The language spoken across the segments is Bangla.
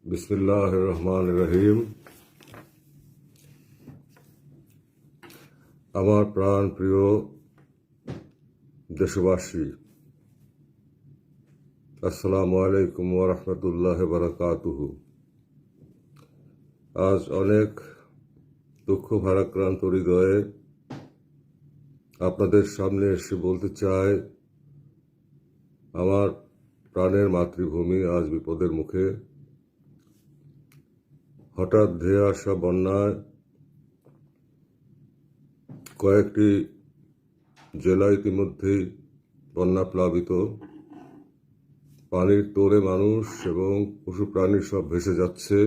বিসমিল্লাহির রহমানির রহিম। আমার প্রাণ প্রিয় দেশবাসী, আসসালামু আলাইকুম ওয়া রাহমাতুল্লাহি ওয়া বারাকাতুহু। আজ অনেক দুঃখ ভারাক্রান্ত হৃদয়ে আপনাদের সামনে এসে বলতে চাই, আমার প্রাণের মাতৃভূমি আজ বিপদের মুখে। হঠাৎ ধেয়ে আসা বন্যায় কয়েকটি জেলা ইতিমধ্যেই বন্যা প্লাবিত। পানির তোড়ে মানুষ এবং পশু প্রাণী সব ভেসে যাচ্ছে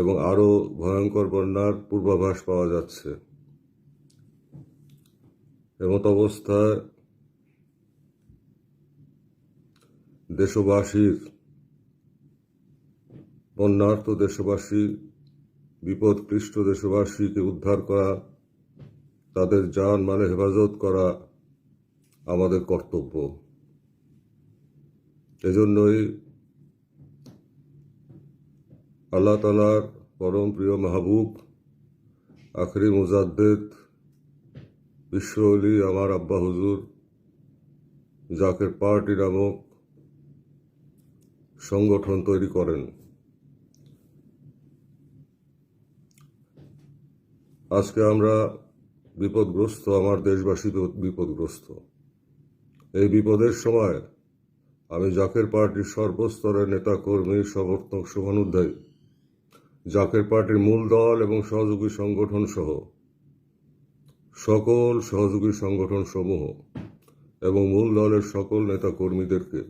এবং আরো ভয়ঙ্কর বন্যার পূর্বাভাস পাওয়া যাচ্ছে। এমত অবস্থায় দেশবাসীর, বন্যার্ত দেশবাসী, বিপদক্লিষ্ট দেশবাসীকে উদ্ধার করা, তাদের জান মালে হেফাজত করা আমাদের কর্তব্য। এজন্যই আল্লাহ তাআলার পরম প্রিয় মাহবুব আখরি মুজাদ্দেদ বিশ্ব ওলি আমার আব্বা হুজুর জাকের পার্টি নামক সংগঠন তৈরি করেন। আজকে আমরা বিপদগ্রস্ত, আমার দেশবাসী বিপদগ্রস্ত। এই বিপদের সময় আমি জাকের পার্টির সর্বস্তরের নেতা কর্মী, সমর্থক, শুভানুধ্যায়ী, জাকের পার্টির মূল দল এবং সহযোগী সংগঠন সহ সকল সহযোগী সংগঠন সমূহ এবং মূল দলের সকল নেতা কর্মীদেরকে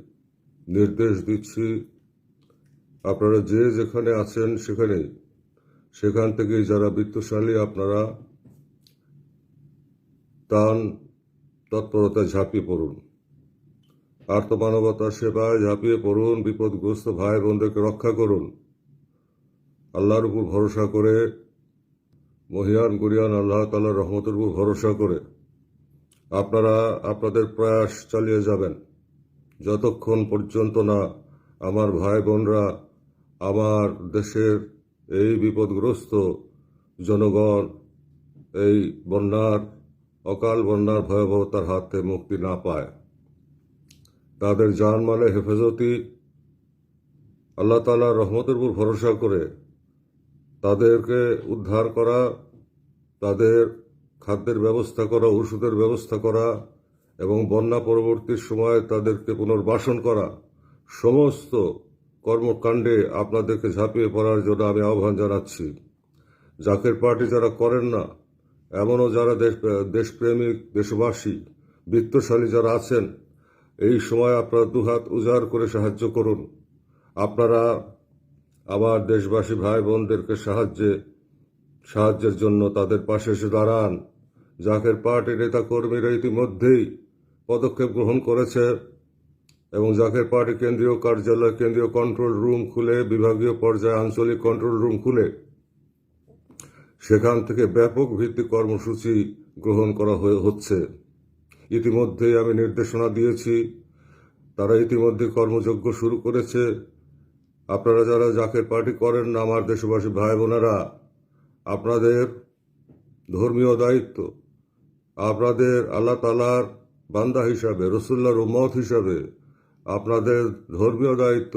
নির্দেশ দিচ্ছি, আপনারা যে যেখানে আছেন সেখান থেকে যারা বিত্তশালী, আপনারা ত্রাণ তৎপরতায় ঝাঁপিয়ে পড়ুন, আর্তমানবতার সেবায় ঝাঁপিয়ে পড়ুন, বিপদগ্রস্ত ভাই বোনদেরকে রক্ষা করুন। আল্লাহর উপর ভরসা করে, মহিয়ান গরিয়ান আল্লাহ তাআলার রহমতের উপর ভরসা করে আপনারা আপনাদের প্রয়াস চালিয়ে যাবেন, যতক্ষণ পর্যন্ত না আমার ভাই বোনরা, আমার দেশের এই বিপদগ্রস্ত জনগণ এই অকাল বন্যার ভয়াবহতার হাত থেকে মুক্তি না পায়। তাদের জানমালে হেফাজতি, আল্লাহ তাআলার রহমতের উপর ভরসা করে তাদেরকে উদ্ধার করা, তাদের খাদ্যের ব্যবস্থা করা, ওষুধের ব্যবস্থা করা এবং বন্যা পরবর্তী সময়ে তাদেরকে পুনর্বাসন করা, সমস্ত কর্মকাণ্ডে আপনাদেরকে ঝাঁপিয়ে পড়ার জন্য আমি আহ্বান জানাচ্ছি। জাকের পার্টি যারা করেন না, এমনও যারা দেশপ্রেমিক দেশবাসী, বিত্তশালী যারা আছেন, এই সময় আপনারা দুহাত উজাড় করে সাহায্য করুন। আপনারা আমার দেশবাসী ভাই বোনদেরকে সাহায্যের জন্য তাদের পাশে এসে দাঁড়ান। জাকের পার্টির নেতা কর্মীরা ইতিমধ্যেই পদক্ষেপ গ্রহণ করেছে এবং জাকের পার্টি কেন্দ্রীয় কার্যালয়, কেন্দ্রীয় কন্ট্রোল রুম খুলে, বিভাগীয় পর্যায়ে আঞ্চলিক কন্ট্রোল রুম খুলে সেখান থেকে ব্যাপক ভিত্তিক কর্মসূচি গ্রহণ করা হচ্ছে। ইতিমধ্যেই আমি নির্দেশনা দিয়েছি, তারা ইতিমধ্যে কর্মযজ্ঞ শুরু করেছে। আপনারা যারা জাকের পার্টি করেন না, আমার দেশবাসী ভাই বোনেরা, আপনাদের ধর্মীয় দায়িত্ব, আপনাদের আল্লাহ তাআলার বান্দা হিসাবে, রাসূলুল্লাহর উম্মত হিসাবে আপনাদের ধর্মীয় দায়িত্ব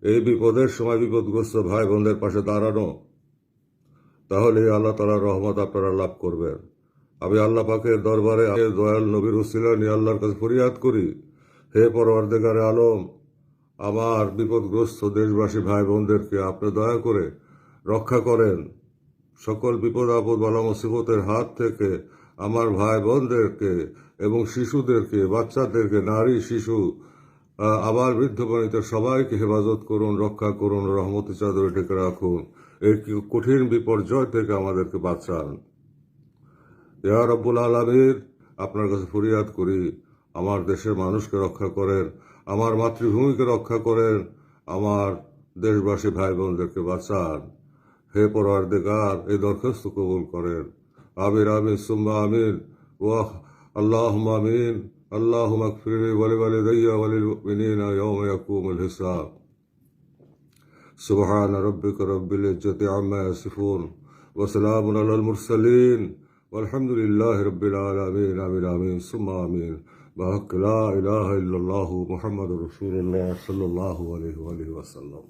এই বিপদের সময় বিপদগ্রস্ত ভাই বোনদের পাশে দাঁড়ানো। তাহলে আল্লাহ তাআলার রহমত আপনারা লাভ করবেন। আমি আল্লাহ পাকের দরবারে দয়াল নবীর উসিলা নিয়ে আল্লাহর কাছে ফরিয়াদ করি, হে পরওয়ারদিগারে আলম, আমার বিপদগ্রস্ত দেশবাসী ভাই বোনদেরকে আপনি দয়া করে রক্ষা করেন। সকল বিপদ আপদ বালা মুসিবতের হাত থেকে আমার ভাই বোনদেরকে এবং শিশুদেরকে, বাচ্চাদেরকে, নারী, শিশু, আবার বৃদ্ধ বনিতা সবাইকে হেফাজত করুন, রক্ষা করুন, রহমতের চাদরে ঢেকে রাখুন। এই কঠিন বিপর্যয় থেকে আমাদেরকে বাঁচান। ইয়া রব্বুল আলামিন, আপনার কাছে ফরিয়াদ করি, আমার দেশের মানুষকে রক্ষা করেন, আমার মাতৃভূমিকে রক্ষা করেন, আমার দেশবাসী ভাই বোনদেরকে বাঁচান। হে পরওয়ারদিগার, এই দরখাস্ত কবুল করেন। আমিন আমিন সুম্মা আমিন। ওয়াহ আল্লাহুম্মা আমিন। اللهم اغفر لي ولوالدي وللمؤمنين يوم يقوم الحساب سبحان ربك رب العزة عما يصفون وسلام على المرسلين والحمد لله رب العالمين آمين آمين ثم آمين بحق لا إله إلا الله محمد رسول الله صلى الله عليه وآله وسلم